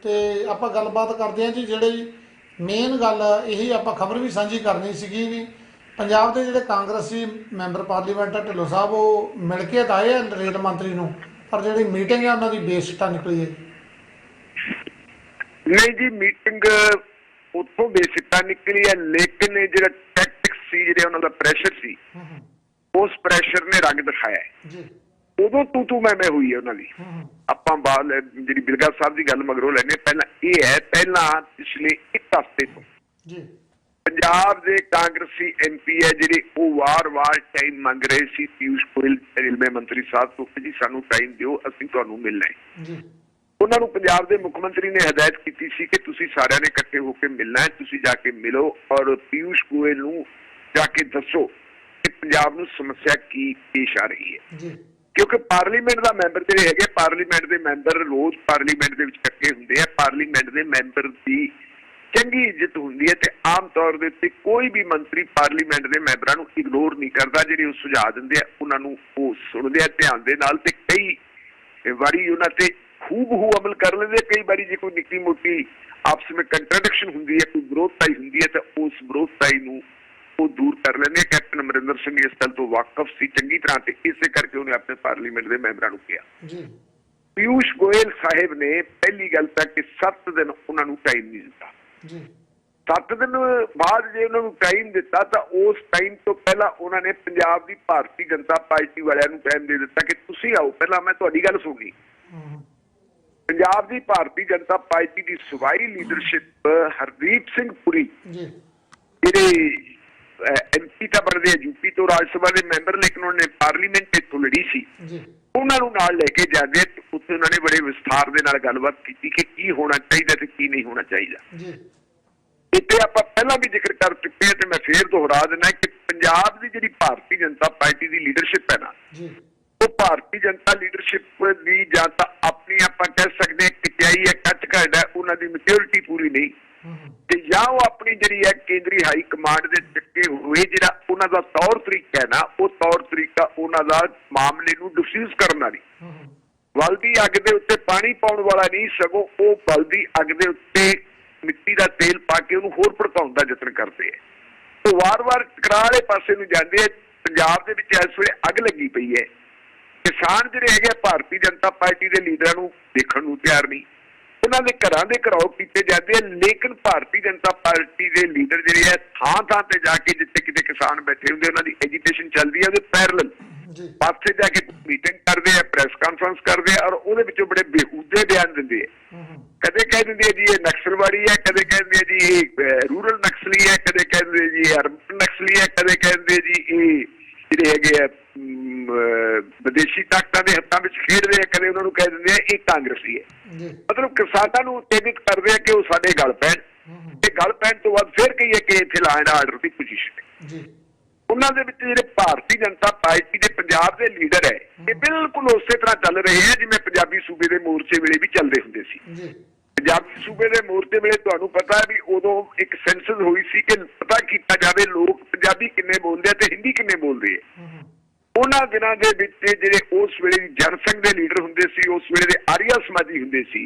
ਤੇ ਆਪਾਂ ਗੱਲਬਾਤ ਕਰਦੇ ਹਾਂ ਜੀ। ਜਿਹੜੀ ਮੇਨ ਗੱਲ ਇਹੀ ਆਪਾਂ ਖਬਰ ਵੀ ਸਾਂਝੀ ਕਰਨੀ ਸੀਗੀ ਵੀ ਪੰਜਾਬ ਦੇ ਜਿਹੜੇ ਕਾਂਗਰਸੀ ਮੈਂਬਰ ਪਾਰਲੀਮੈਂਟ ਆ ਢਿੱਲੋਂ ਸਾਹਿਬ ਉਹ ਮਿਲ ਕੇ ਤਾਂ ਆਏ ਆ ਰੇਲ ਮੰਤਰੀ ਨੂੰ, ਪਰ ਜਿਹੜੀ ਮੀਟਿੰਗ ਆ ਉਹਨਾਂ ਦੀ ਬੇਸਿੱਟਾ ਨਿਕਲੀ ਹੈ। ਨਹੀਂ ਜੀ, ਮੀਟਿੰਗ ਉੱਥੋਂ ਬੇਸਿੱਟਾ ਨਿਕਲੀ ਹੈ, ਲੇਕਿਨ ਇਹ ਜਿਹੜਾ ਟੈਕਟਿਕਸ ਸੀ, ਜਿਹੜੇ ਉਹਨਾਂ ਦਾ ਪ੍ਰੈਸ਼ਰ ਸੀ, ਉਸ ਪ੍ਰੈਸ਼ਰ ਨੇ ਰੰਗ ਦਿਖਾਇਆ ਜੀ। ਉਦੋਂ ਤੂੰ ਮੈਂ ਹੋਈ ਹੈ ਉਹਨਾਂ ਦੀ। ਆਪਾਂ ਬਾਅਦ ਜਿਹੜੀ ਬਿਰਗਾ ਸਾਹਿਬ ਦੀ ਗੱਲ ਮਗਰੋਂ ਲੈਣੇ, ਪਹਿਲਾਂ ਇਹ ਹੈ, ਪਹਿਲਾਂ ਪਿਛਲੇ 1 ਹਫ਼ਤੇ ਤੋਂ ਪੰਜਾਬ ਦੇ ਕਾਂਗਰਸੀ MP ਹੈ ਜਿਹੜੇ ਉਹ ਵਾਰ-ਵਾਰ ਟਾਈਮ ਮੰਗ ਰਹੇ ਸੀ ਪਿਊਸ਼ ਗੋਇਲ ਰੇਲਵੇ ਮੰਤਰੀ ਸਾਹਿਬ ਤੋਂ ਕਿ ਜੀ ਸਾਨੂੰ ਟਾਈਮ ਦਿਓ, ਅਸੀਂ ਤੁਹਾਨੂੰ ਮਿਲਣਾ ਹੈ। ਉਹਨਾਂ ਨੂੰ ਪੰਜਾਬ ਦੇ ਮੁੱਖ ਮੰਤਰੀ ਨੇ ਹਦਾਇਤ ਕੀਤੀ ਸੀ ਕਿ ਤੁਸੀਂ ਸਾਰਿਆਂ ਨੇ ਇਕੱਠੇ ਹੋ ਕੇ ਮਿਲਣਾ ਹੈ, ਤੁਸੀਂ ਜਾ ਕੇ ਮਿਲੋ ਔਰ ਪਿਊਸ਼ ਗੋਇਲ ਨੂੰ ਜਾ ਕੇ ਦੱਸੋ ਕਿ ਪੰਜਾਬ ਨੂੰ ਸਮੱਸਿਆ ਕੀ ਪੇਸ਼ ਆ ਰਹੀ ਹੈ। ਕਿਉਂਕਿ ਪਾਰਲੀਮੈਂਟ ਦਾ ਮੈਂਬਰ ਜਿਹੜੇ ਹੈਗੇ, ਪਾਰਲੀਮੈਂਟ ਦੇ ਮੈਂਬਰ ਰੋਜ਼ ਪਾਰਲੀਮੈਂਟ ਦੇ ਵਿੱਚ ਇਕੱਠੇ ਹੁੰਦੇ ਆ। ਪਾਰਲੀਮੈਂਟ ਦੇ ਮੈਂਬਰ ਦੀ ਚੰਗੀ ਇੱਜ਼ਤ ਹੁੰਦੀ ਹੈ ਤੇ ਆਮ ਤੌਰ ਦੇ ਉੱਤੇ ਕੋਈ ਵੀ ਮੰਤਰੀ ਪਾਰਲੀਮੈਂਟ ਦੇ ਮੈਂਬਰਾਂ ਨੂੰ ਇਗਨੋਰ ਨਹੀਂ ਕਰਦਾ। ਜਿਹੜੇ ਉਹ ਸੁਝਾਅ ਦਿੰਦੇ ਆ ਉਹਨਾਂ ਨੂੰ ਉਹ ਸੁਣਦੇ ਆ ਧਿਆਨ ਦੇ ਨਾਲ, ਤੇ ਕਈ ਵਾਰੀ ਉਹਨਾਂ ਤੇ ਖੂਬ ਅਮਲ ਕਰ ਲੈਂਦੇ। ਕਈ ਵਾਰੀ ਜੇ ਕੋਈ ਨਿੱਕੀ ਮੋਟੀ ਆਪਸ ਵਿੱਚ ਕੰਟਰਡਿਕਸ਼ਨ ਹੁੰਦੀ ਹੈ, ਕੋਈ ਵਿਰੋਧਤਾਈ ਹੁੰਦੀ ਹੈ, ਤਾਂ ਉਸ ਵਿਰੋਧਤਾਈ ਨੂੰ ਉਹ ਦੂਰ ਕਰ ਲੈਂਦੇ। ਕੈਪਟਨ ਅਮਰਿੰਦਰ ਸਿੰਘ ਇਸ ਗੱਲ ਤੋਂ ਵਾਕਫ ਸੀ ਚੰਗੀ ਤਰ੍ਹਾਂ, ਤੇ ਇਸੇ ਕਰਕੇ ਉਹਨੇ ਆਪਣੇ ਪਾਰਲੀਮੈਂਟ ਦੇ ਮੈਂਬਰਾਂ ਨੂੰ ਕਿਹਾ। ਪਿਊਸ਼ ਗੋਇਲ ਸਾਹਿਬ ਨੇ ਪਹਿਲੀ ਗੱਲ ਤਾਂ ਕਿ 7 ਦਿਨ ਉਹਨਾਂ ਨੂੰ ਟਾਈਮ ਨਹੀਂ ਦਿੱਤਾ। 7 ਦਿਨ ਬਾਅਦ ਜੇ ਉਹਨਾਂ ਨੂੰ ਟਾਈਮ ਦਿੱਤਾ ਤਾਂ ਉਸ ਟਾਈਮ ਤੋਂ ਪਹਿਲਾਂ ਉਹਨਾਂ ਨੇ ਪੰਜਾਬ ਦੀ ਭਾਰਤੀ ਜਨਤਾ ਪਾਰਟੀ ਵਾਲਿਆਂ ਨੂੰ ਟਾਈਮ ਦੇ ਦਿੱਤਾ ਕਿ ਤੁਸੀਂ ਆਓ, ਪਹਿਲਾਂ ਮੈਂ ਤੁਹਾਡੀ ਗੱਲ ਸੁਣਨੀ। ਪੰਜਾਬ ਦੀ ਭਾਰਤੀ ਜਨਤਾ ਪਾਰਟੀ ਦੀ ਸੂਬਾਈ ਲੀਡਰਸ਼ਿਪ ਹਰਦੀਪ ਸਿੰਘ ਪੁਰੀ ਜਿਹੜੇ MP ਤਾਂ ਬਣਦੇ ਆ ਯੂਪੀ ਤੋਂ, ਰਾਜ ਸਭਾ ਦੇ ਮੈਂਬਰ, ਲੇਕਿਨ ਉਹਨਾਂ ਨੇ ਪਾਰਲੀਮੈਂਟ ਇੱਥੋਂ ਲੜੀ ਸੀ, ਉਹਨਾਂ ਨੂੰ ਨਾਲ ਲੈ ਕੇ ਜਾਂਦੇ। ਉੱਥੇ ਉਹਨਾਂ ਨੇ ਬੜੇ ਵਿਸਥਾਰ ਦੇ ਨਾਲ ਗੱਲਬਾਤ ਕੀਤੀ ਕਿ ਕੀ ਹੋਣਾ ਚਾਹੀਦਾ ਤੇ ਕੀ ਨਹੀਂ ਹੋਣਾ ਚਾਹੀਦਾ। ਇੱਥੇ ਆਪਾਂ ਪਹਿਲਾਂ ਵੀ ਜ਼ਿਕਰ ਕਰ ਚੁੱਕੇ ਹਾਂ ਤੇ ਮੈਂ ਫੇਰ ਦੁਹਰਾ ਦਿੰਦਾ ਕਿ ਪੰਜਾਬ ਦੀ ਜਿਹੜੀ ਭਾਰਤੀ ਜਨਤਾ ਪਾਰਟੀ ਦੀ ਲੀਡਰਸ਼ਿਪ ਹੈ ਨਾ, ਉਹ ਭਾਰਤੀ ਜਨਤਾ ਲੀਡਰਸ਼ਿਪ ਦੀ ਜਾਂ ਤਾਂ ਆਪਣੀ ਆਪਾਂ ਕਹਿ ਸਕਦੇ ਹਾਂ ਟਿਕਾਈ ਹੈ, ਕੱਚ ਘੜ ਹੈ, ਉਹਨਾਂ ਦੀ ਮੈਚਿਓਰਿਟੀ ਪੂਰੀ ਨਹੀਂ, ਤੇ ਜਾਂ ਉਹ ਆਪਣੀ ਜਿਹੜੀ ਹੈ ਕੇਂਦਰੀ ਹਾਈ ਕਮਾਂਡ ਦੇ ਚੱਕੇ ਹੋਏ ਜਿਹੜਾ ਉਹਨਾਂ ਦਾ ਤੌਰ ਤਰੀਕਾ ਹੈ ਨਾ, ਉਹ ਤੌਰ ਤਰੀਕਾ ਉਹਨਾਂ ਦਾ ਮਾਮਲੇ ਨੂੰ ਡਿਫਿਊਜ਼ ਕਰਨ ਵਾਲੀ, ਬਲਦੀ ਅੱਗ ਦੇ ਉੱਤੇ ਪਾਣੀ ਪਾਉਣ ਵਾਲਾ ਨਹੀਂ, ਸਗੋਂ ਉਹ ਬਲਦੀ ਅੱਗ ਦੇ ਉੱਤੇ ਮਿੱਟੀ ਦਾ ਤੇਲ ਪਾ ਕੇ ਉਹਨੂੰ ਹੋਰ ਭੜਕਾਉਣ ਦਾ ਯਤਨ ਕਰਦੇ ਹੈ। ਉਹ ਵਾਰ-ਵਾਰ ਟਕਰਾਅ ਵਾਲੇ ਪਾਸੇ ਨੂੰ ਜਾਂਦੇ ਆ। ਪੰਜਾਬ ਦੇ ਵਿੱਚ ਇਸ ਵੇਲੇ ਅੱਗ ਲੱਗੀ ਪਈ ਹੈ। ਕਿਸਾਨ ਜਿਹੜੇ ਹੈਗੇ ਭਾਰਤੀ ਜਨਤਾ ਪਾਰਟੀ ਦੇ ਲੀਡਰਾਂ ਨੂੰ ਦੇਖਣ ਨੂੰ ਤਿਆਰ ਨਹੀਂ, ਉਹਨਾਂ ਦੇ ਘਰਾਂ ਦੇ ਘਰਾਓ ਕੀਤੇ ਜਾਂਦੇ ਆ, ਲੇਕਿਨ ਭਾਰਤੀ ਜਨਤਾ ਪਾਰਟੀ ਦੇ ਲੀਡਰ ਜਿਹੜੇ ਆ ਥਾਂ ਤੇ ਜਾ ਕੇ ਜਿੱਥੇ ਕਿਤੇ ਕਿਸਾਨ ਬੈਠੇ ਹੁੰਦੇ ਉਹਨਾਂ ਦੀ ਐਜੀਟੇਸ਼ਨ ਚੱਲਦੀ ਹੈ, ਉਹਦੇ ਪੈਰਲਲ ਪਾਸੇ ਜਾ ਕੇ ਮੀਟਿੰਗ ਕਰਦੇ ਆ, ਪ੍ਰੈਸ ਕਾਨਫਰੰਸ ਕਰਦੇ ਆ, ਔਰ ਉਹਦੇ ਵਿੱਚੋਂ ਬੜੇ ਬੇਹੂਦੇ ਬਿਆਨ ਦਿੰਦੇ ਆ। ਕਦੇ ਕਹਿ ਦਿੰਦੇ ਆ ਜੀ ਇਹ ਨਕਸਲਵਾੜੀ ਹੈ, ਕਦੇ ਕਹਿੰਦੇ ਆ ਜੀ ਇਹ ਰੂਰਲ ਨਕਸਲੀ ਹੈ, ਕਦੇ ਕਹਿੰਦੇ ਜੀ ਇਹ ਅਰਬਨ ਨਕਸਲੀ ਹੈ, ਕਦੇ ਕਹਿੰਦੇ ਜੀ ਇਹ ਜਿਹੜੇ ਹੈਗੇ ਆ ਵਿਦੇਸ਼ੀ ਤਾਕਤਾਂ ਦੇ ਹੱਥਾਂ ਵਿੱਚ ਖੇਡ ਰਹੇ ਆ, ਕਦੇ ਉਹਨਾਂ ਨੂੰ ਕਹਿ ਦਿੰਦੇ ਆ ਇਹ ਕਾਂਗਰਸੀ ਹੈ। ਮਤਲਬ ਕਿਸਾਨਾਂ ਨੂੰ ਉਤੇਜਿਤ ਕਰਦੇ ਆ ਕਿ ਉਹ ਸਾਡੇ ਗਲ ਪੈਣ, ਤੇ ਗਲ ਪੈਣ ਤੋਂ ਬਾਅਦ ਫਿਰ ਕਹੀਏ ਕਿ ਇੱਥੇ law and order the position ਹੈ। ਉਹਨਾਂ ਦੇ ਵਿੱਚ ਜਿਹੜੇ ਭਾਰਤੀ ਜਨਤਾ ਪਾਰਟੀ ਦੇ ਪੰਜਾਬ ਦੇ ਲੀਡਰ ਹੈ, ਇਹ ਬਿਲਕੁਲ ਉਸੇ ਤਰ੍ਹਾਂ ਚੱਲ ਰਹੇ ਹੈ ਜਿਵੇਂ ਪੰਜਾਬੀ ਸੂਬੇ ਦੇ ਮੋਰਚੇ ਵੇਲੇ ਵੀ ਚੱਲਦੇ ਹੁੰਦੇ ਸੀ। ਪੰਜਾਬੀ ਸੂਬੇ ਦੇ ਮੋਰਚੇ ਵੇਲੇ ਤੁਹਾਨੂੰ ਪਤਾ ਹੈ ਵੀ ਉਦੋਂ ਇੱਕ ਸੈਂਸਸ ਹੋਈ ਸੀ ਕਿ ਪਤਾ ਕੀਤਾ ਜਾਵੇ ਲੋਕ ਪੰਜਾਬੀ ਕਿੰਨੇ ਬੋਲਦੇ ਆ ਤੇ ਹਿੰਦੀ ਕਿੰਨੇ ਬੋਲਦੇ ਆ। ਉਹਨਾਂ ਦਿਨਾਂ ਦੇ ਵਿੱਚ ਜਿਹੜੇ ਉਸ ਵੇਲੇ ਦੀ ਜਨਸੰਘ ਦੇ ਲੀਡਰ ਹੁੰਦੇ ਸੀ, ਉਸ ਵੇਲੇ ਦੇ ਆਰੀਆ ਸਮਾਜੀ ਹੁੰਦੇ ਸੀ,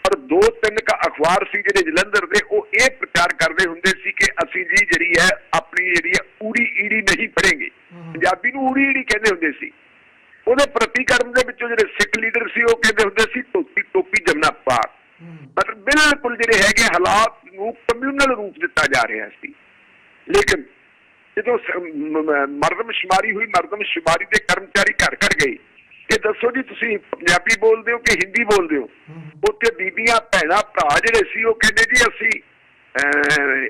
ਔਰ 2-3 ਅਖਬਾਰ ਸੀ ਜਿਹੜੇ ਜਲੰਧਰ ਦੇ, ਉਹ ਇਹ ਪ੍ਰਚਾਰ ਕਰਦੇ ਹੁੰਦੇ ਸੀ ਕਿ ਅਸੀਂ ਜੀ ਜਿਹੜੀ ਹੈ ਆਪਣੀ ਜਿਹੜੀ ਹੈ ਊੜੀ ਈੜੀ ਨਹੀਂ ਪੜ੍ਹੇਂਗੇ। ਪੰਜਾਬੀ ਨੂੰ ਊੜੀ ਈੜੀ ਕਹਿੰਦੇ ਹੁੰਦੇ ਸੀ। ਉਹਦੇ ਪ੍ਰਤੀਕਰਮ ਦੇ ਵਿੱਚੋਂ ਜਿਹੜੇ ਸਿੱਖ ਲੀਡਰ ਸੀ ਉਹ ਕਹਿੰਦੇ ਹੁੰਦੇ ਸੀ ਧੋਤੀ ਟੋਪੀ ਜਮਨਾ ਪਾਰ। ਮਤਲਬ ਬਿਲਕੁਲ ਜਿਹੜੇ ਹੈਗੇ ਹਾਲਾਤ ਨੂੰ ਕਮਿਊਨਲ ਰੂਪ ਦਿੱਤਾ ਜਾ ਰਿਹਾ ਸੀ। ਲੇਕਿਨ ਜਦੋਂ ਮਰਦਮਸ਼ੁਮਾਰੀ ਹੋਈ, ਮਰਦਮਸ਼ੁਮਾਰੀ ਦੇ ਕਰਮਚਾਰੀ ਘਰ ਘਰ ਗਏ ਕਿ ਦੱਸੋ ਜੀ ਤੁਸੀਂ ਪੰਜਾਬੀ ਬੋਲਦੇ ਹੋ ਕਿ ਹਿੰਦੀ ਬੋਲਦੇ ਹੋ, ਉੱਥੇ ਬੀਬੀਆਂ ਭੈਣਾਂ ਭਰਾ ਜਿਹੜੇ ਸੀ ਉਹ ਕਹਿੰਦੇ ਜੀ ਅਸੀਂ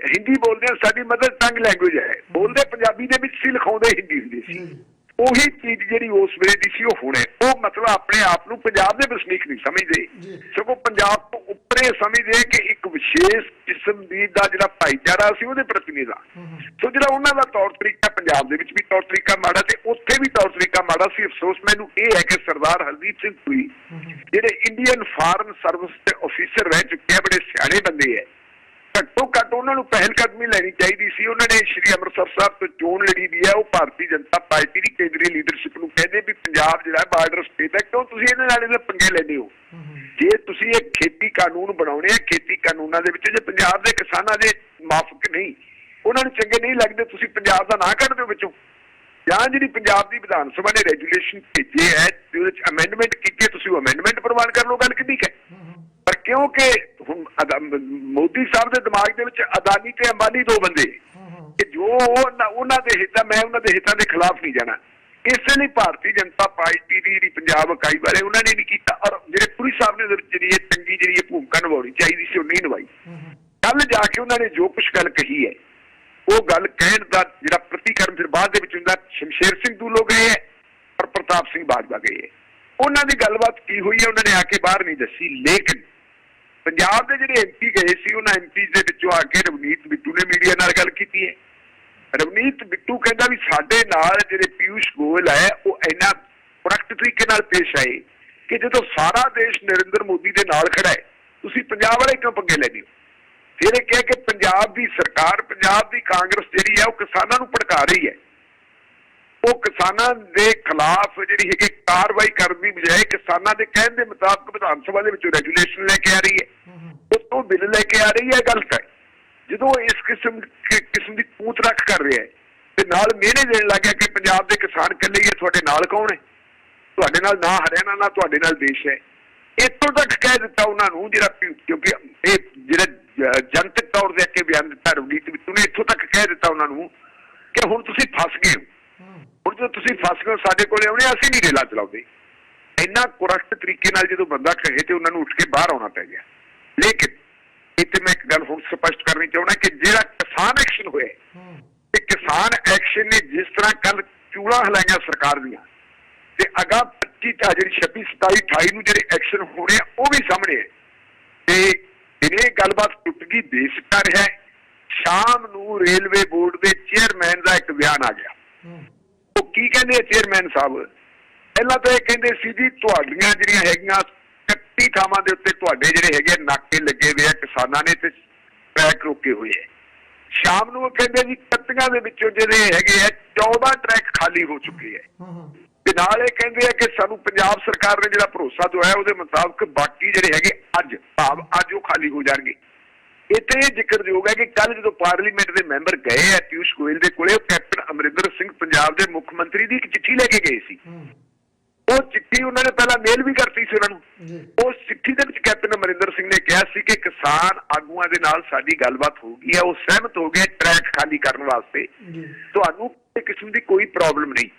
ਹਿੰਦੀ ਬੋਲਦੇ ਹਾਂ, ਸਾਡੀ ਮਦਰ ਟੰਗ ਲੈਂਗੁਏਜ ਹੈ, ਬੋਲਦੇ ਪੰਜਾਬੀ ਦੇ ਵਿੱਚ ਸੀ, ਲਿਖਾਉਂਦੇ ਹਿੰਦੀ ਹੁੰਦੀ ਸੀ। ਉਹੀ ਚੀਜ਼ ਜਿਹੜੀ ਉਸ ਵੇਲੇ ਦੀ ਸੀ ਉਹ ਹੁਣ ਹੈ। ਉਹ ਮਤਲਬ ਆਪਣੇ ਆਪ ਨੂੰ ਪੰਜਾਬ ਦੇ ਵਸਨੀਕ ਨਹੀਂ ਸਮਝਦੇ, ਸਗੋਂ ਪੰਜਾਬ ਤੋਂ ਉੱਪਰ ਇਹ ਸਮਝਦੇ ਕਿ ਇੱਕ ਵਿਸ਼ੇਸ਼ ਕਿਸਮ ਦੀ ਦਾ ਜਿਹੜਾ ਭਾਈਚਾਰਾ ਸੀ ਉਹਦੇ ਪ੍ਰਤੀਨਿਧ। ਸੋ ਜਿਹੜਾ ਉਹਨਾਂ ਦਾ ਤੌਰ ਤਰੀਕਾ ਪੰਜਾਬ ਦੇ ਵਿੱਚ ਵੀ ਤੌਰ ਤਰੀਕਾ ਮਾੜਾ ਤੇ ਉੱਥੇ ਵੀ ਤੌਰ ਤਰੀਕਾ ਮਾੜਾ ਸੀ। ਅਫਸੋਸ ਮੈਨੂੰ ਇਹ ਹੈ ਕਿ ਸਰਦਾਰ ਹਰਦੀਪ ਸਿੰਘ ਪੁਰੀ ਜਿਹੜੇ ਇੰਡੀਅਨ ਫਾਰਨ ਸਰਵਿਸ ਦੇ ਅਫੀਸਰ ਰਹਿ ਚੁੱਕੇ ਆ, ਬੜੇ ਸਿਆਣੇ ਬੰਦੇ ਹੈ, ਘੱਟੋ ਘੱਟ ਉਹਨਾਂ ਨੂੰ ਪਹਿਲ ਕਦਮੀ ਲੈਣੀ ਚਾਹੀਦੀ ਸੀ। ਉਹਨਾਂ ਨੇ ਸ਼੍ਰੀ ਅੰਮ੍ਰਿਤਸਰ ਸਾਹਿਬ ਤੋਂ ਚੋਣ ਲੜੀ ਦੀ ਹੈ। ਉਹ ਭਾਰਤੀ ਜਨਤਾ ਪਾਰਟੀ ਦੀ ਕੇਂਦਰੀ ਲੀਡਰਸ਼ਿਪ ਨੂੰ ਕਹਿੰਦੇ ਵੀ ਪੰਜਾਬ ਜਿਹੜਾ ਬਾਰਡਰ ਸਟੇਟ ਹੈ, ਕਿਉਂ ਤੁਸੀਂ ਇਹਨਾਂ ਨਾਲ ਇਹਦੇ ਪੰਗੇ ਲੈਂਦੇ ਹੋ? ਜੇ ਤੁਸੀਂ ਇਹ ਖੇਤੀ ਕਾਨੂੰਨ ਬਣਾਉਣੇ ਆ, ਖੇਤੀ ਕਾਨੂੰਨਾਂ ਦੇ ਵਿੱਚ ਜੇ ਪੰਜਾਬ ਦੇ ਕਿਸਾਨਾਂ ਦੇ ਮਾਫਕ ਨਹੀਂ, ਉਹਨਾਂ ਨੂੰ ਚੰਗੇ ਨਹੀਂ ਲੱਗਦੇ, ਤੁਸੀਂ ਪੰਜਾਬ ਦਾ ਨਾਂ ਕੱਢ ਦਿਓ ਵਿੱਚੋਂ। ਜਾਂ ਜਿਹੜੀ ਪੰਜਾਬ ਦੀ ਵਿਧਾਨ ਸਭਾ ਨੇ ਰੈਗੂਲੇਸ਼ਨ ਭੇਜੇ ਹੈ ਉਹਦੇ ਵਿੱਚ ਅਮੈਂਡਮੈਂਟ ਕੀਤੀ ਹੈ, ਤੁਸੀਂ ਉਹ ਅਮੈਂਡਮੈਂਟ ਪ੍ਰਵਾਨ ਕਰ ਲਓ, ਗੱਲ ਕਿੰਨੀ ਹੈ। ਪਰ ਕਿਉਂਕਿ ਹੁਣ ਮੋਦੀ ਸਾਹਿਬ ਦੇ ਦਿਮਾਗ ਦੇ ਵਿੱਚ ਅਦਾਨੀ ਤੇ ਅੰਬਾਨੀ ਦੋ ਬੰਦੇ ਕਿ ਜੋ ਉਹਨਾਂ ਦੇ ਹਿੱਤਾਂ, ਮੈਂ ਉਹਨਾਂ ਦੇ ਹਿੱਤਾਂ ਦੇ ਖਿਲਾਫ ਨਹੀਂ ਜਾਣਾ। ਇਸੇ ਲਈ ਭਾਰਤੀ ਜਨਤਾ ਪਾਰਟੀ ਦੀ ਜਿਹੜੀ ਪੰਜਾਬ ਇਕਾਈ ਬਾਰੇ ਉਹਨਾਂ ਨੇ ਨਹੀਂ ਕੀਤਾ, ਔਰ ਜਿਹੜੇ ਪੁਰੀ ਸਾਹਿਬ ਨੇ ਜਿਹੜੀ ਇਹ ਚੰਗੀ ਜਿਹੜੀ ਇਹ ਭੂਮਿਕਾ ਨਿਭਾਉਣੀ ਚਾਹੀਦੀ ਸੀ ਉਹ ਨਹੀਂ ਨਿਭਾਈ। ਕੱਲ ਜਾ ਕੇ ਉਹਨਾਂ ਨੇ ਜੋ ਕੁਛ ਗੱਲ ਕਹੀ ਹੈ ਉਹ ਗੱਲ ਕਹਿਣ ਦਾ ਜਿਹੜਾ ਪ੍ਰਤੀਕਰਮ ਫਿਰ ਬਾਅਦ ਦੇ ਵਿੱਚ ਹੁੰਦਾ, ਸ਼ਮਸ਼ੇਰ ਸਿੰਘ ਦੂਲੋ ਗਏ ਹੈ ਔਰ ਪ੍ਰਤਾਪ ਸਿੰਘ ਬਾਜਵਾ ਗਏ ਹੈ। ਉਹਨਾਂ ਦੀ ਗੱਲਬਾਤ ਕੀ ਹੋਈ ਹੈ ਉਹਨਾਂ ਨੇ ਆ ਕੇ ਬਾਹਰ ਨਹੀਂ ਦੱਸੀ। ਲੇਕਿਨ ਪੰਜਾਬ ਦੇ ਜਿਹੜੇ MP ਗਏ ਸੀ ਉਹਨਾਂ MP ਦੇ ਵਿੱਚੋਂ ਆ ਕੇ ਰਵਨੀਤ ਬਿੱਟੂ ਨੇ ਮੀਡੀਆ ਨਾਲ ਗੱਲ ਕੀਤੀ ਹੈ। ਰਵਨੀਤ ਬਿੱਟੂ ਕਹਿੰਦਾ ਵੀ ਸਾਡੇ ਨਾਲ ਜਿਹੜੇ ਪਿਊਸ਼ ਗੋਇਲ ਹੈ ਉਹ ਇੰਨਾ ਪ੍ਰੈਕਟ ਤਰੀਕੇ ਨਾਲ ਪੇਸ਼ ਆਏ ਕਿ ਜਦੋਂ ਸਾਰਾ ਦੇਸ਼ ਨਰਿੰਦਰ ਮੋਦੀ ਦੇ ਨਾਲ ਖੜਾ ਹੈ, ਤੁਸੀਂ ਪੰਜਾਬ ਵਾਲੇ ਕਿਉਂ ਪੰਗੇ ਲੈਂਦੇ ਹੋ? ਫਿਰ ਇਹ ਕਿਹਾ ਕਿ ਪੰਜਾਬ ਦੀ ਸਰਕਾਰ, ਪੰਜਾਬ ਦੀ ਕਾਂਗਰਸ ਜਿਹੜੀ ਹੈ ਉਹ ਕਿਸਾਨਾਂ ਨੂੰ ਭੜਕਾ ਰਹੀ ਹੈ। ਉਹ ਕਿਸਾਨਾਂ ਦੇ ਖਿਲਾਫ ਜਿਹੜੀ ਹੈਗੀ ਕਾਰਵਾਈ ਕਰਨ ਦੀ ਬਜਾਏ ਕਿਸਾਨਾਂ ਦੇ ਕਹਿਣ ਦੇ ਮੁਤਾਬਕ ਵਿਧਾਨ ਸਭਾ ਦੇ ਵਿੱਚੋਂ ਰੈਗੂਲੇਸ਼ਨ ਲੈ ਕੇ ਆ ਰਹੀ ਹੈ, ਉਸ ਤੋਂ ਬਿੱਲ ਲੈ ਕੇ ਆ ਰਹੀ ਹੈ। ਗਲਤ ਹੈ। ਜਦੋਂ ਇਸ ਕਿਸਮ ਦੀ ਕੂਤ ਰੱਖ ਕਰ ਰਿਹਾ ਹੈ ਤੇ ਨਾਲ ਮਿਹਨੇ ਦੇਣ ਲੱਗ ਗਿਆ ਕਿ ਪੰਜਾਬ ਦੇ ਕਿਸਾਨ ਇਕੱਲੇ ਹੀ ਤੁਹਾਡੇ ਨਾਲ ਕੌਣ ਹੈ? ਤੁਹਾਡੇ ਨਾਲ ਨਾ ਹਰਿਆਣਾ ਨਾ ਤੁਹਾਡੇ ਨਾਲ ਦੇਸ਼ ਹੈ। ਇੱਥੋਂ ਤੱਕ ਕਹਿ ਦਿੱਤਾ ਉਹਨਾਂ ਨੂੰ, ਜਿਹੜਾ ਕਿਉਂਕਿ ਇਹ ਜਿਹੜਾ ਜਨਤਕ ਤੌਰ ਤੇ ਅੱਗੇ ਬਿਆਨ ਦਿੱਤਾ ਰਵਨੀਤ ਬਿੱਟੂ ਨੇ, ਇੱਥੋਂ ਤੱਕ ਕਹਿ ਦਿੱਤਾ ਉਹਨਾਂ ਨੂੰ ਕਿ ਹੁਣ ਤੁਸੀਂ ਫਸ ਗਏ ਹੋ। ਹੁਣ ਜਦੋਂ ਤੁਸੀਂ ਫਸ ਗਏ ਸਾਡੇ ਕੋਲੇ ਆਉਣੇ, ਅਸੀਂ ਨਹੀਂ ਰੇਲਾ ਚਲਾਉਂਦੇ। ਇੰਨਾ ਕਰੈਕਟ ਤਰੀਕੇ ਨਾਲ ਜਦੋਂ ਬੰਦਾ ਕਹੇ ਤੇ ਉਹਨਾਂ ਨੂੰ ਉੱਠ ਕੇ ਬਾਹਰ ਆਉਣਾ ਪੈ ਗਿਆ। ਲੇਕਿਨ ਇੱਥੇ ਮੈਂ ਇੱਕ ਗੱਲ ਹੁਣ ਸਪਸ਼ਟ ਕਰਨੀ ਚਾਹੁੰਦਾ ਕਿ ਜਿਹੜਾ ਕਿਸਾਨ ਐਕਸ਼ਨ ਹੋਇਆ ਤੇ ਕਿਸਾਨ ਐਕਸ਼ਨ ਨੇ ਜਿਸ ਤਰ੍ਹਾਂ ਕੱਲ ਚੂੜਾ ਹਿਲਾਈਆਂ ਸਰਕਾਰ ਦੀਆਂ ਤੇ ਅਗਾਂਹ 25 ਜਿਹੜੀ 26, 27, 28 ਨੂੰ ਜਿਹੜੇ ਐਕਸ਼ਨ ਹੋਣੇ ਆ ਉਹ ਵੀ ਸਾਹਮਣੇ ਹੈ। ਤੇ ਇਹ ਗੱਲਬਾਤ ਟੁੱਟ ਗਈ, ਦੇਸ਼ ਕਰ ਰਿਹਾ। ਸ਼ਾਮ ਨੂੰ ਰੇਲਵੇ ਬੋਰਡ ਦੇ ਚੇਅਰਮੈਨ ਦਾ ਇੱਕ ਬਿਆਨ ਆ ਗਿਆ। ਉਹ ਕੀ ਕਹਿੰਦੇ ਆ ਚੇਅਰਮੈਨ ਸਾਹਿਬ? ਪਹਿਲਾਂ ਤਾਂ ਇਹ ਕਹਿੰਦੇ ਸੀ ਜੀ ਤੁਹਾਡੀਆਂ ਜਿਹੜੀਆਂ ਹੈਗੀਆਂ 31 ਥਾਵਾਂ ਦੇ ਉੱਤੇ ਤੁਹਾਡੇ ਜਿਹੜੇ ਹੈਗੇ ਨਾਕੇ ਲੱਗੇ ਹੋਏ ਆ, ਕਿਸਾਨਾਂ ਨੇ ਤੇ ਟਰੈਕ ਰੋਕੇ ਹੋਏ ਆ। ਸ਼ਾਮ ਨੂੰ ਉਹ ਕਹਿੰਦੇ ਜੀ 31 ਦੇ ਵਿੱਚੋਂ ਜਿਹੜੇ ਹੈਗੇ ਆ 14 ਟਰੈਕ ਖਾਲੀ ਹੋ ਚੁੱਕੇ ਆ। ਤੇ ਨਾਲ ਇਹ ਕਹਿੰਦੇ ਆ ਕਿ ਸਾਨੂੰ ਪੰਜਾਬ ਸਰਕਾਰ ਨੇ ਜਿਹੜਾ ਭਰੋਸਾ ਦਵਾਇਆ ਉਹਦੇ ਮੁਤਾਬਕ ਬਾਕੀ ਜਿਹੜੇ ਹੈਗੇ ਅੱਜ ਉਹ ਖਾਲੀ ਹੋ ਜਾਣਗੇ। ਇੱਥੇ ਇਹ ਜ਼ਿਕਰਯੋਗ ਹੈ ਕਿ ਕੱਲ ਜਦੋਂ ਪਾਰਲੀਮੈਂਟ ਦੇ ਮੈਂਬਰ ਗਏ ਆ ਪਿਊਸ਼ ਗੋਇਲ ਦੇ ਕੋਲੇ, ਉਹ ਕੈਪਟਨ ਅਮਰਿੰਦਰ ਸਿੰਘ ਪੰਜਾਬ ਦੇ ਮੁੱਖ ਮੰਤਰੀ ਦੀ ਇੱਕ ਚਿੱਠੀ ਲੈ ਕੇ ਗਏ ਸੀ। ਉਹ ਚਿੱਠੀ ਉਹਨਾਂ ਨੇ ਪਹਿਲਾਂ ਮੇਲ ਵੀ ਕਰਤੀ ਸੀ ਉਹਨਾਂ ਨੂੰ। ਉਸ ਚਿੱਠੀ ਦੇ ਵਿੱਚ ਕੈਪਟਨ ਅਮਰਿੰਦਰ ਸਿੰਘ ਨੇ ਕਿਹਾ ਸੀ ਕਿ ਕਿਸਾਨ ਆਗੂਆਂ ਦੇ ਨਾਲ ਸਾਡੀ ਗੱਲਬਾਤ ਹੋ ਗਈ ਹੈ, ਉਹ ਸਹਿਮਤ ਹੋ ਗਏ ਟਰੈਕ ਖਾਲੀ ਕਰਨ ਵਾਸਤੇ, ਤੁਹਾਨੂੰ ਕਿਸੇ ਕਿਸਮ ਦੀ ਕੋਈ ਪ੍ਰੋਬਲਮ ਨਹੀਂ।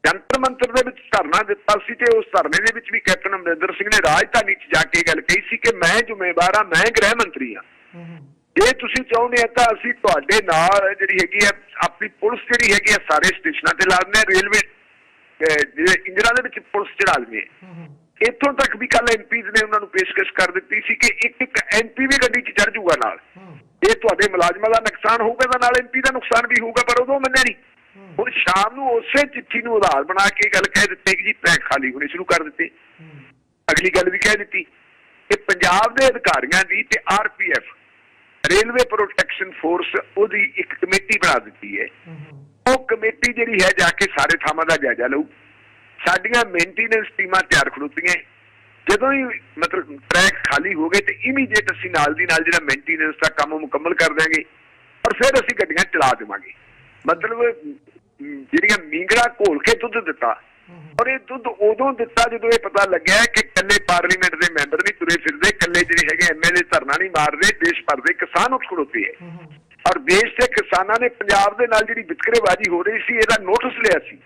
ਜੰਤਰ ਮੰਤਰ ਦੇ ਵਿੱਚ ਧਰਨਾ ਦਿੱਤਾ ਸੀ ਤੇ ਉਸ ਧਰਨੇ ਦੇ ਵਿੱਚ ਵੀ ਕੈਪਟਨ ਅਮਰਿੰਦਰ ਸਿੰਘ ਨੇ ਰਾਜਧਾਨੀ 'ਚ ਜਾ ਕੇ ਗੱਲ ਕਹੀ ਸੀ ਕਿ ਮੈਂ ਜ਼ਿੰਮੇਵਾਰ ਹਾਂ, ਮੈਂ ਗ੍ਰਹਿ ਮੰਤਰੀ ਹਾਂ। ਜੇ ਤੁਸੀਂ ਚਾਹੁੰਦੇ ਆ ਤਾਂ ਅਸੀਂ ਤੁਹਾਡੇ ਨਾਲ ਜਿਹੜੀ ਹੈਗੀ ਆ ਆਪਣੀ ਪੁਲਿਸ ਜਿਹੜੀ ਹੈਗੀ ਆ ਸਾਰੇ ਸਟੇਸ਼ਨਾਂ ਤੇ ਲਾ ਦਿੰਦੇ ਹਾਂ, ਰੇਲਵੇ ਜਿਹੜੇ ਇੰਜਨਾਂ ਦੇ ਵਿੱਚ ਪੁਲਿਸ ਚੜਾ ਦਿੰਦੇ ਆ। ਇੱਥੋਂ ਤੱਕ ਵੀ ਕੱਲ MPs ਨੇ ਉਹਨਾਂ ਨੂੰ ਪੇਸ਼ਕਸ਼ ਕਰ ਦਿੱਤੀ ਸੀ ਕਿ ਇੱਕ MP ਵੀ ਗੱਡੀ 'ਚ ਚੜ ਜਾਊਗਾ ਨਾਲ। ਜੇ ਤੁਹਾਡੇ ਮੁਲਾਜ਼ਮਾਂ ਦਾ ਨੁਕਸਾਨ ਹੋਊਗਾ ਤਾਂ ਨਾਲ MP ਦਾ ਨੁਕਸਾਨ ਵੀ ਹੋਊਗਾ, ਪਰ ਉਦੋਂ ਮੰਨਿਆ ਨਹੀਂ। ਹੁਣ ਸ਼ਾਮ ਨੂੰ ਉਸੇ ਚਿੱਠੀ ਨੂੰ ਆਧਾਰ ਬਣਾ ਕੇ ਗੱਲ ਕਹਿ ਦਿੱਤੇ ਕਿ ਜੀ ਟਰੈਕ ਖਾਲੀ ਹੋਣੇ ਸ਼ੁਰੂ ਕਰ ਦਿੱਤੇ। ਅਗਲੀ ਗੱਲ ਵੀ ਕਹਿ ਦਿੱਤੀ ਕਿ ਪੰਜਾਬ ਦੇ ਅਧਿਕਾਰੀਆਂ ਦੀ ਤੇ RPF ਰੇਲਵੇ ਪ੍ਰੋਟੈਕਸ਼ਨ ਫੋਰਸ ਉਹਦੀ ਇੱਕ ਕਮੇਟੀ ਬਣਾ ਦਿੱਤੀ ਹੈ। ਉਹ ਕਮੇਟੀ ਜਿਹੜੀ ਹੈ ਜਾ ਕੇ ਸਾਰੇ ਥਾਵਾਂ ਦਾ ਜਾਇਜ਼ਾ ਲਊ। ਸਾਡੀਆਂ ਮੇਨਟੇਨੈਂਸ ਟੀਮਾਂ ਤਿਆਰ ਖੜੋਤੀਆਂ। ਜਦੋਂ ਹੀ ਮਤਲਬ ਟਰੈਕ ਖਾਲੀ ਹੋ ਗਏ ਤੇ ਇਮੀਡੀਏਟ ਅਸੀਂ ਨਾਲ ਦੀ ਨਾਲ ਜਿਹੜਾ ਮੇਨਟੇਨੈਂਸ ਦਾ ਕੰਮ ਮੁਕੰਮਲ ਕਰ ਦਿਆਂਗੇ ਔਰ ਫਿਰ ਅਸੀਂ ਗੱਡੀਆਂ ਚਲਾ ਦੇਵਾਂਗੇ। ਮਤਲਬ ਜਿਹੜੀਆਂ ਮੀਂਗੜਾ ਘੋਲ ਕੇ ਦੁੱਧ ਦਿੱਤਾ, ਔਰ ਇਹ ਦੁੱਧ ਉਦੋਂ ਦਿੱਤਾ ਜਦੋਂ ਇਹ ਪਤਾ ਲੱਗਿਆ ਕਿ ਇਕੱਲੇ ਪਾਰਲੀਮੈਂਟ ਦੇ ਮੈਂਬਰ ਨਹੀਂ ਤੁਰੇ ਫਿਰਦੇ, ਇਕੱਲੇ ਜਿਹੜੇ ਹੈਗੇ MLA ਧਰਨਾ ਨਹੀਂ ਮਾਰਦੇ, ਦੇਸ਼ ਭਰ ਦੇ ਕਿਸਾਨ ਉੱਠ ਖੜੋਤੇ ਹੈ। ਔਰ ਦੇਸ਼ ਦੇ ਕਿਸਾਨਾਂ ਨੇ ਪੰਜਾਬ ਦੇ ਨਾਲ ਜਿਹੜੀ ਵਿਤਕਰੇਬਾਜ਼ੀ ਹੋ ਰਹੀ ਸੀ ਇਹਦਾ ਨੋਟਿਸ ਲਿਆ ਸੀ।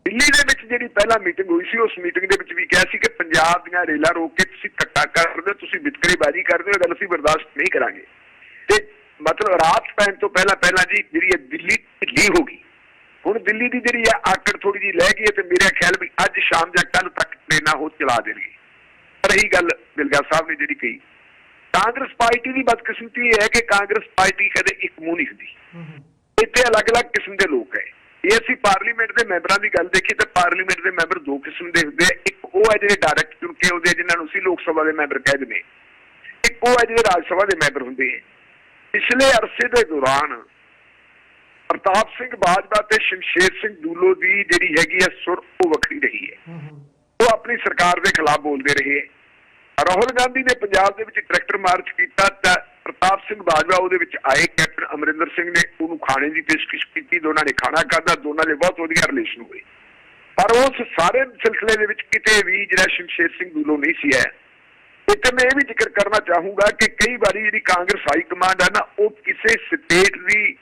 ਦਿੱਲੀ ਦੇ ਵਿੱਚ ਜਿਹੜੀ ਪਹਿਲਾਂ ਮੀਟਿੰਗ ਹੋਈ ਸੀ ਉਸ ਮੀਟਿੰਗ ਦੇ ਵਿੱਚ ਵੀ ਕਿਹਾ ਸੀ ਕਿ ਪੰਜਾਬ ਦੀਆਂ ਰੇਲਾਂ ਰੋਕ ਕੇ ਤੁਸੀਂ ਧੱਕਾ ਕਰਦੇ ਹੋ, ਤੁਸੀਂ ਵਿਤਕਰੇਬਾਜ਼ੀ ਕਰਦੇ ਹੋ, ਇਹ ਗੱਲ ਅਸੀਂ ਬਰਦਾਸ਼ਤ ਨਹੀਂ ਕਰਾਂਗੇ। ਤੇ ਮਤਲਬ ਰਾਤ ਪੈਣ ਤੋਂ ਪਹਿਲਾਂ ਜੀ ਜਿਹੜੀ ਹੈ ਦਿੱਲੀ ਢਿੱਲੀ ਹੋ ਗਈ। ਹੁਣ ਦਿੱਲੀ ਦੀ ਜਿਹੜੀ ਹੈ ਆਕੜ ਥੋੜੀ ਜਿਹੀ ਲੈ ਗਈ ਹੈ ਤੇ ਮੇਰੇ ਖਿਆਲ ਵੀ ਅੱਜ ਸ਼ਾਮ ਜਾਂ ਕੱਲ ਤੱਕ ਟ੍ਰੇਨਾਂ ਉਹ ਚਲਾ ਦੇਣਗੇ। ਪਰ ਇਹੀ ਗੱਲ ਬਿਲਗਾ ਸਾਹਿਬ ਨੇ ਜਿਹੜੀ ਕਹੀ, ਕਾਂਗਰਸ ਪਾਰਟੀ ਦੀ ਬਦਕਿਸਮਤੀ ਇਹ ਹੈ ਕਿ ਕਾਂਗਰਸ ਪਾਰਟੀ ਕਦੇ ਇੱਕ ਮੂੰਹ ਨਹੀਂ ਹੁੰਦੀ। ਇੱਥੇ ਅਲੱਗ-ਅਲੱਗ ਕਿਸਮ ਦੇ ਲੋਕ ਹੈ। ਜੇ ਅਸੀਂ ਪਾਰਲੀਮੈਂਟ ਦੇ ਮੈਂਬਰਾਂ ਦੀ ਗੱਲ ਦੇਖੀਏ ਤਾਂ ਪਾਰਲੀਮੈਂਟ ਦੇ ਮੈਂਬਰ ਦੋ ਕਿਸਮ ਦੇ ਹੁੰਦੇ ਆ। ਇੱਕ ਉਹ ਹੈ ਜਿਹੜੇ ਡਾਇਰੈਕਟ ਚੁਣ ਕੇ ਆਉਂਦੇ ਆ, ਜਿਨ੍ਹਾਂ ਨੂੰ ਅਸੀਂ ਲੋਕ ਸਭਾ ਦੇ ਮੈਂਬਰ ਕਹਿ ਦਿੰਦੇ। ਇੱਕ ਉਹ ਹੈ ਜਿਹੜੇ ਰਾਜ ਸਭਾ ਦੇ ਮੈਂਬਰ ਹੁੰਦੇ ਆ। ਪਿਛਲੇ ਅਰਸੇ ਦੇ ਦੌਰਾਨ ਪ੍ਰਤਾਪ ਸਿੰਘ ਬਾਜਵਾ ਤੇ ਸ਼ਮਸ਼ੇਰ ਸਿੰਘ ਦੂਲੋ ਦੀ ਜਿਹੜੀ ਹੈਗੀ ਹੈ ਸੁਰ ਉਹ ਵੱਖਰੀ ਰਹੀ ਹੈ। ਉਹ ਆਪਣੀ ਸਰਕਾਰ ਦੇ ਖਿਲਾਫ ਬੋਲਦੇ ਰਹੇ। ਰਾਹੁਲ ਗਾਂਧੀ ਨੇ ਪੰਜਾਬ ਦੇ ਵਿੱਚ ਟਰੈਕਟਰ ਮਾਰਚ ਕੀਤਾ ਤਾਂ ਪ੍ਰਤਾਪ ਸਿੰਘ ਬਾਜਵਾ ਉਹਦੇ ਵਿੱਚ ਆਏ। ਕੈਪਟਨ ਅਮਰਿੰਦਰ ਸਿੰਘ ਨੇ ਉਹਨੂੰ ਖਾਣੇ ਦੀ ਪੇਸ਼ਕਸ਼ ਕੀਤੀ, ਦੋਨਾਂ ਨੇ ਖਾਣਾ ਖਾਧਾ, ਦੋਨਾਂ ਦੇ ਬਹੁਤ ਵਧੀਆ ਰਿਲੇਸ਼ਨ ਹੋਏ। ਪਰ ਉਸ ਸਾਰੇ ਸਿਲਸਿਲੇ ਦੇ ਵਿੱਚ ਕਿਤੇ ਵੀ ਜਿਹੜਾ ਸ਼ਮਸ਼ੇਰ ਸਿੰਘ ਦੂਲੋ ਨਹੀਂ ਸੀ ਹੈ। ਇੱਕ ਮੈਂ ਇਹ ਵੀ ਜ਼ਿਕਰ ਕਰਨਾ ਚਾਹੂੰਗਾ ਕਿ ਕਈ ਵਾਰੀ ਜਿਹੜੀ ਕਾਂਗਰਸ ਹਾਈ ਕਮਾਂਡ ਹੈ ਨਾ, ਉਹ ਕਿਸੇ ਸਟੇਟ ਦੀ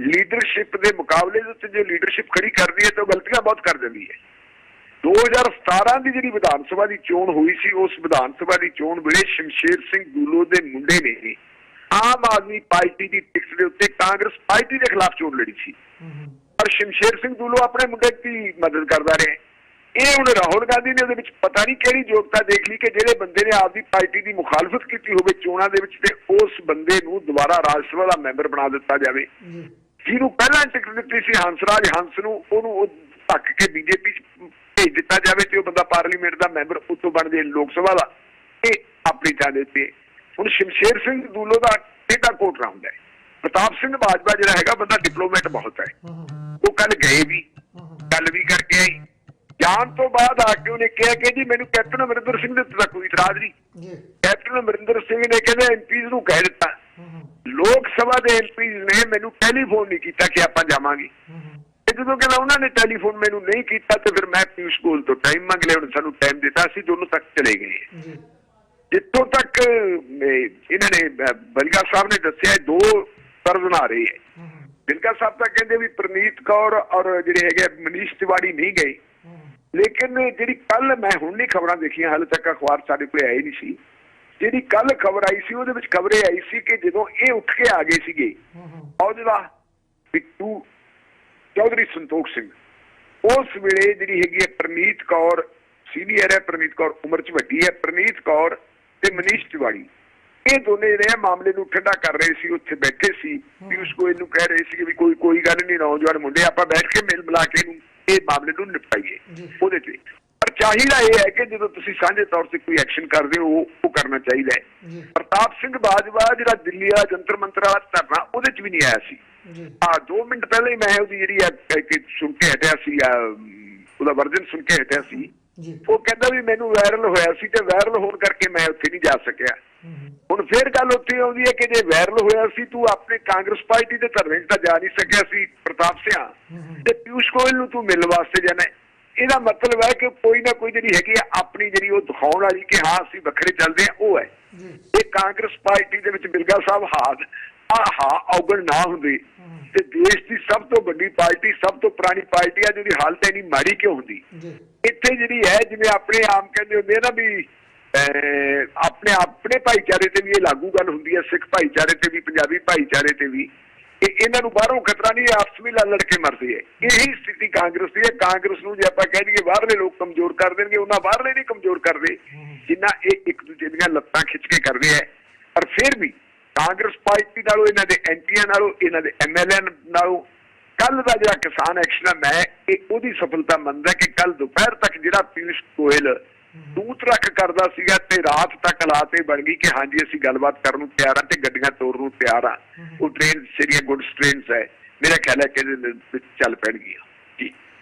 ਲੀਡਰਸ਼ਿਪ ਦੇ ਮੁਕਾਬਲੇ ਦੇ ਉੱਤੇ ਜੋ ਲੀਡਰਸ਼ਿਪ ਖੜੀ ਕਰਦੀ ਹੈ ਤਾਂ ਉਹ ਗਲਤੀਆਂ ਬਹੁਤ ਕਰ ਦਿੰਦੀ ਹੈ। 2017 ਦੀ ਜਿਹੜੀ ਵਿਧਾਨ ਸਭਾ ਦੀ ਚੋਣ ਹੋਈ ਸੀ, ਉਸ ਵਿਧਾਨ ਸਭਾ ਦੀ ਚੋਣ ਵੇਲੇ ਸ਼ਮਸ਼ੇਰ ਸਿੰਘ ਦੂਲੋ ਦੇ ਮੁੰਡੇ ਨੇ ਆਮ ਆਦਮੀ ਪਾਰਟੀ ਦੀ ਟਿਕਟ ਦੇ ਉੱਤੇ ਕਾਂਗਰਸ ਪਾਰਟੀ ਦੇ ਖਿਲਾਫ ਚੋਣ ਲੜੀ ਸੀ। ਪਰ ਸ਼ਮਸ਼ੇਰ ਸਿੰਘ ਦੂਲੋ ਆਪਣੇ ਮੁੰਡੇ ਦੀ ਮਦਦ ਕਰਦਾ ਰਿਹਾ। ਇਹ ਹੁਣ ਰਾਹੁਲ ਗਾਂਧੀ ਨੇ ਉਹਦੇ ਵਿੱਚ ਪਤਾ ਨਹੀਂ ਕਿਹੜੀ ਯੋਗਤਾ ਦੇਖ ਲਈ ਕਿ ਜਿਹੜੇ ਬੰਦੇ ਨੇ ਆਪਦੀ ਪਾਰਟੀ ਦੀ ਮੁਖਾਲਫਤ ਕੀਤੀ ਹੋਵੇ ਚੋਣਾਂ ਦੇ ਵਿੱਚ ਤੇ ਉਸ ਬੰਦੇ ਨੂੰ ਦੁਬਾਰਾ ਰਾਜ ਸਭਾ ਦਾ ਮੈਂਬਰ ਬਣਾ ਦਿੱਤਾ ਜਾਵੇ। ਜਿਹਨੂੰ ਪਹਿਲਾਂ ਟਿਕਟ ਦਿੱਤੀ ਸੀ ਹੰਸਰਾਜ ਹੰਸ ਨੂੰ, ਉਹਨੂੰ ਧੱਕ ਕੇ ਬੀਜੇਪੀ ਭੇਜ ਦਿੱਤਾ ਜਾਵੇ ਤੇ ਉਹ ਬੰਦਾ ਪਾਰਲੀਮੈਂਟ ਦਾ ਮੈਂਬਰ ਉੱਤੋਂ ਬਣ ਜਾਏ ਲੋਕ ਸਭਾ ਦਾ। ਇਹ ਆਪਣੀ ਚਾਹੁੰਦੇ ਤੇ ਹੁਣ ਸ਼ਮਸ਼ੇਰ ਸਿੰਘ ਦੂਲੋ ਦਾ ਟੇਢਾ ਕੋਟ ਰਾਉਂਦਾ ਹੈ। ਪ੍ਰਤਾਪ ਸਿੰਘ ਬਾਜਵਾ ਜਿਹੜਾ ਹੈਗਾ ਬੰਦਾ ਡਿਪਲੋਮੈਟ ਬਹੁਤ ਹੈ। ਉਹ ਕੱਲ ਗਏ ਵੀ, ਗੱਲ ਵੀ ਕਰਕੇ ਆਈ। ਜਾਣ ਤੋਂ ਬਾਅਦ ਆ ਕੇ ਉਹਨੇ ਕਿਹਾ ਕਿ ਜੀ ਮੈਨੂੰ ਕੈਪਟਨ ਅਮਰਿੰਦਰ ਸਿੰਘ ਦੇ ਉੱਤੇ ਕੋਈ ਇਤਰਾਜ਼ ਨਹੀਂ। ਕੈਪਟਨ ਅਮਰਿੰਦਰ ਸਿੰਘ ਨੇ ਕਹਿੰਦੇ ਐਮਪੀਜ਼ ਨੂੰ ਕਹਿ ਦਿੱਤਾ, ਲੋਕ ਸਭਾ ਦੇ ਐਮਪੀਜ਼ ਨੇ ਮੈਨੂੰ ਟੈਲੀਫੋਨ ਨਹੀਂ ਕੀਤਾ ਕਿ ਆਪਾਂ ਜਾਵਾਂਗੇ। ਜਦੋਂ ਕਹਿੰਦਾ ਉਹਨਾਂ ਨੇ ਟੈਲੀਫੋਨ ਮੈਨੂੰ ਨਹੀਂ ਕੀਤਾ ਤੇ ਫਿਰ ਮੈਂ ਪਿਊਸ਼ ਗੋਇਲ ਤੋਂ ਟਾਈਮ ਮੰਗ ਲਿਆ। ਉਹਨੇ ਸਾਨੂੰ ਟਾਈਮ ਦਿੱਤਾ, ਅਸੀਂ ਦੋਨੋਂ ਤੱਕ ਚਲੇ ਗਏ। ਜਿੱਥੋਂ ਤੱਕ ਇਹਨਾਂ ਨੇ ਬਲਗਾ ਸਾਹਿਬ ਨੇ ਦੱਸਿਆ ਦੋ ਤਰਜ਼ ਬਣਾ ਰਹੇ ਹੈ। ਬਿਲਕਾ ਸਾਹਿਬ ਤਾਂ ਕਹਿੰਦੇ ਵੀ ਪ੍ਰਨੀਤ ਕੌਰ ਔਰ ਜਿਹੜੇ ਹੈਗੇ ਮਨੀਸ਼ ਤਿਵਾੜੀ ਨਹੀਂ ਗਏ, ਲੇਕਿਨ ਜਿਹੜੀ ਕੱਲ ਮੈਂ ਹੁਣ ਨਹੀਂ ਖਬਰਾਂ ਦੇਖੀਆਂ, ਹਾਲੇ ਤੱਕ ਅਖਬਾਰ ਸਾਡੇ ਕੋਲ ਆਏ ਨਹੀਂ ਸੀ। ਜਿਹੜੀ ਕੱਲ ਖਬਰ ਆਈ ਸੀ ਉਹਦੇ ਵਿੱਚ ਖਬਰ ਇਹ ਆਈ ਸੀ ਕਿ ਜਦੋਂ ਇਹ ਉੱਠ ਕੇ ਆ ਗਏ ਸੀਗੇ ਔਜਲਾ ਬਿੱਟੂ ਚੌਧਰੀ ਸੰਤੋਖ ਸਿੰਘ, ਉਸ ਵੇਲੇ ਜਿਹੜੀ ਹੈਗੀ ਹੈ ਪ੍ਰਨੀਤ ਕੌਰ ਸੀਨੀਅਰ ਹੈ, ਪ੍ਰਨੀਤ ਕੌਰ ਉਮਰ 'ਚ ਵੱਡੀ ਹੈ, ਪ੍ਰਨੀਤ ਕੌਰ ਤੇ ਮਨੀਸ਼ ਤਿਵਾੜੀ ਇਹ ਦੋਨੇ ਜਿਹੜੇ ਮਾਮਲੇ ਨੂੰ ਠੰਡਾ ਕਰ ਰਹੇ ਸੀ। ਉੱਥੇ ਬੈਠੇ ਸੀ, ਪਿਊਸ਼ ਗੋਇਲ ਨੂੰ ਕਹਿ ਰਹੇ ਸੀ ਵੀ ਕੋਈ ਗੱਲ ਨਹੀਂ, ਨੌਜਵਾਨ ਮੁੰਡੇ ਆਪਾਂ ਬੈਠ ਕੇ ਮਿਲ ਮਿਲਾ ਕੇ ਇਹ ਮਾਮਲੇ ਨੂੰ ਨਿਪਟਾਈਏ ਉਹਦੇ ਤੇ। ਪਰ ਚਾਹੀਦਾ ਇਹ ਹੈ ਕਿ ਜਦੋਂ ਤੁਸੀਂ ਸਾਂਝੇ ਤੌਰ ਤੇ ਕੋਈ ਐਕਸ਼ਨ ਕਰਦੇ ਹੋ ਉਹ ਕਰਨਾ ਚਾਹੀਦਾ ਹੈ। ਪ੍ਰਤਾਪ ਸਿੰਘ ਬਾਜਵਾ ਜਿਹੜਾ ਦਿੱਲੀ ਵਾਲਾ ਜੰਤਰ ਮੰਤਰ ਵਾਲਾ ਧਰਨਾ ਉਹਦੇ 'ਚ ਵੀ ਨਹੀਂ ਆਇਆ ਸੀ। 2 ਮਿੰਟ ਪਹਿਲਾਂ ਹੀ ਮੈਂ ਉਹਦੀ ਜਿਹੜੀ ਆ ਸੁਣ ਕੇ ਹਟਿਆ ਸੀ, ਉਹਦਾ ਵਰਜਨ ਸੁਣ ਕੇ ਹਟਿਆ ਸੀ। ਉਹ ਕਹਿੰਦਾ ਵੀ ਮੈਨੂੰ ਵਾਇਰਲ ਹੋਇਆ ਸੀ ਤੇ ਵਾਇਰਲ ਹੋਣ ਕਰਕੇ ਮੈਂ ਉੱਥੇ ਨਹੀਂ ਜਾ ਸਕਿਆ। ਹੁਣ ਫੇਰ ਗੱਲ ਉੱਥੇ ਆਉਂਦੀ ਹੈ ਕਿ ਜੇ ਵਾਇਰਲ ਹੋਇਆ ਸੀ ਤੂੰ ਆਪਣੇ ਕਾਂਗਰਸ ਪਾਰਟੀ ਦੇ ਧਰਨੇ 'ਚ ਤਾਂ ਜਾ ਨਹੀਂ ਸਕਿਆ ਸੀ ਪ੍ਰਤਾਪ ਸਿੰਘ, ਤੇ ਪਿਊਸ਼ ਗੋਇਲ ਨੂੰ ਤੂੰ ਮਿਲਣ ਵਾਸਤੇ ਜਾਣਾ। ਇਹਦਾ ਮਤਲਬ ਹੈ ਕਿ ਕੋਈ ਨਾ ਕੋਈ ਜਿਹੜੀ ਹੈਗੀ ਆ ਆਪਣੀ ਜਿਹੜੀ ਉਹ ਦਿਖਾਉਣ ਵਾਲੀ ਕਿ ਹਾਂ ਅਸੀਂ ਵੱਖਰੇ ਚੱਲਦੇ ਹਾਂ ਉਹ ਹੈ। ਇਹ ਕਾਂਗਰਸ ਪਾਰਟੀ ਦੇ ਵਿੱਚ ਬਿਲਗਾ ਸਾਹਿਬ ਔਗਣ ਨਾ ਹੁੰਦੇ ਤੇ ਦੇਸ਼ ਦੀ ਸਭ ਤੋਂ ਵੱਡੀ ਪਾਰਟੀ, ਸਭ ਤੋਂ ਪੁਰਾਣੀ ਪਾਰਟੀ ਆ ਜਿਹਦੀ ਹਾਲਤ ਇੰਨੀ ਮਾੜੀ ਕਿਉਂ ਹੁੰਦੀ। ਇੱਥੇ ਜਿਹੜੀ ਹੈ ਜਿਵੇਂ ਆਪਣੇ ਆਮ ਕਹਿੰਦੇ ਹੁੰਦੇ ਆ ਨਾ ਵੀ ਆਪਣੇ ਭਾਈਚਾਰੇ ਤੇ ਵੀ ਇਹ ਲਾਗੂ ਗੱਲ ਹੁੰਦੀ ਹੈ, ਸਿੱਖ ਭਾਈਚਾਰੇ ਤੇ ਵੀ, ਪੰਜਾਬੀ ਭਾਈਚਾਰੇ ਤੇ ਵੀ। ਇਹਨਾਂ ਨੂੰ ਬਾਹਰੋਂ ਖਤਰਾ ਨਹੀਂ, ਆਪਸ ਵਿੱਚ ਲੜ ਕੇ ਮਰਦੇ ਹੈ। ਇਹੀ ਸਥਿਤੀ ਕਾਂਗਰਸ ਦੀ ਹੈ। ਕਾਂਗਰਸ ਨੂੰ ਜੇ ਆਪਾਂ ਕਹਿ ਦਈਏ ਬਾਹਰਲੇ ਲੋਕ ਕਮਜ਼ੋਰ ਕਰ ਦੇਣਗੇ, ਉਹਨਾਂ ਬਾਹਰਲੇ ਨਹੀਂ ਕਮਜ਼ੋਰ ਕਰਦੇ ਜਿੰਨਾ ਇਹ ਇੱਕ ਦੂਜੇ ਦੀਆਂ ਲੱਤਾਂ ਖਿੱਚ ਕੇ ਕਰਦੇ ਹੈ। ਪਰ ਫਿਰ ਵੀ ਕਾਂਗਰਸ ਪਾਰਟੀ ਨਾਲੋਂ, ਇਹਨਾਂ ਦੇ ਐਮਪੀਆਂ ਨਾਲੋਂ, ਇਹਨਾਂ ਦੇ ਐਮਐਲਏ ਨਾਲੋਂ ਕੱਲ ਦਾ ਜਿਹੜਾ ਕਿਸਾਨ ਐਕਸ਼ਨ ਹੈ, ਮੈਂ ਇਹ ਉਹਦੀ ਸਫਲਤਾ ਮੰਨਦਾ ਕਿ ਕੱਲ ਦੁਪਹਿਰ ਤੱਕ ਜਿਹੜਾ ਪਿਊਸ਼ ਗੋਇਲ ਦੂਤ ਰੱਖ ਕਰਦਾ ਸੀਗਾ ਤੇ ਰਾਤ ਤੱਕ ਹਾਲਾਤ ਇਹ ਬਣ ਗਈ ਕਿ ਹਾਂਜੀ ਅਸੀਂ ਗੱਲਬਾਤ ਕਰਨ ਨੂੰ ਤਿਆਰ ਹਾਂ ਤੇ ਗੱਡੀਆਂ ਤੋਰਨ ਨੂੰ ਤਿਆਰ ਹਾਂ। ਉਹ ਟ੍ਰੇਨ ਜਿਹੜੀਆਂ ਗੁੱਡਸ ਟ੍ਰੇਨਸ ਹੈ, ਮੇਰਾ ਖਿਆਲ ਹੈ ਕਿ ਇਹਦੇ ਵਿੱਚ ਚੱਲ ਪੈਣਗੀਆਂ।